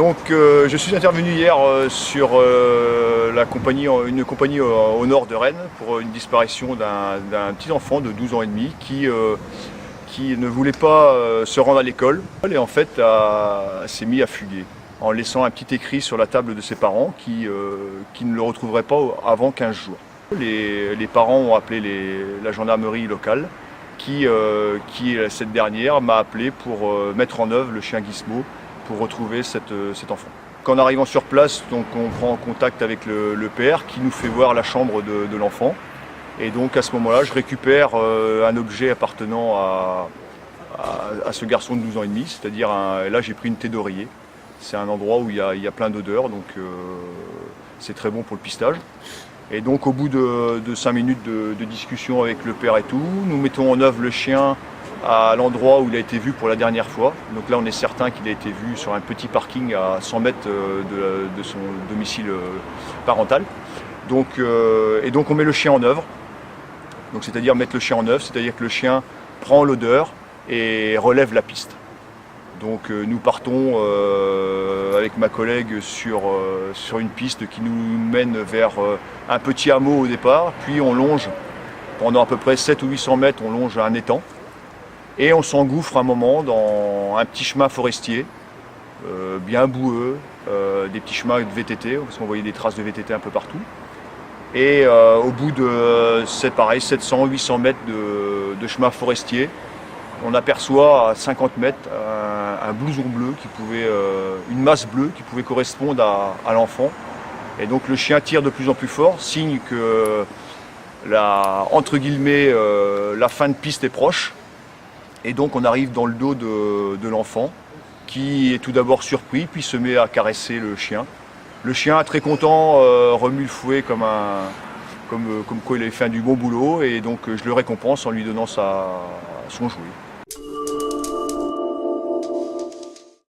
Donc je suis intervenu hier sur une compagnie au nord de Rennes pour une disparition d'un petit enfant de 12 ans et demi qui ne voulait pas se rendre à l'école et en fait s'est mis à fuguer en laissant un petit écrit sur la table de ses parents qui ne le retrouveraient pas avant 15 jours. Les parents ont appelé la gendarmerie locale qui cette dernière m'a appelé pour mettre en œuvre le chien Gizmo pour retrouver cet enfant. En arrivant sur place, donc, on prend contact avec le père qui nous fait voir la chambre de l'enfant. Et donc à ce moment-là, je récupère un objet appartenant à ce garçon de 12 ans et demi, c'est-à-dire là j'ai pris une thé d'oreiller. C'est un endroit où il y a plein d'odeurs, donc c'est très bon pour le pistage. Et donc au bout de 5 minutes de discussion avec le père et tout, nous mettons en œuvre le chien à l'endroit où il a été vu pour la dernière fois. Donc là on est certain qu'il a été vu sur un petit parking à 100 mètres de son domicile parental. Donc on met le chien en œuvre. Donc c'est-à-dire mettre le chien en œuvre, c'est-à-dire que le chien prend l'odeur et relève la piste. Donc nous partons avec ma collègue sur une piste qui nous mène vers un petit hameau au départ, puis on longe pendant à peu près 700 ou 800 mètres, on longe un étang et on s'engouffre un moment dans un petit chemin forestier, bien boueux, des petits chemins de VTT, parce qu'on voyait des traces de VTT un peu partout. Et au bout de 700 ou 800 mètres de chemin forestier, on aperçoit à 50 mètres un blouson bleu une masse bleue qui pouvait correspondre à l'enfant. Et donc le chien tire de plus en plus fort, signe que entre guillemets, la fin de piste est proche. Et donc on arrive dans le dos de l'enfant qui est tout d'abord surpris, puis se met à caresser le chien. Le chien, très content, remue le fouet comme quoi il avait fait du bon boulot, et donc je le récompense en lui donnant son jouet.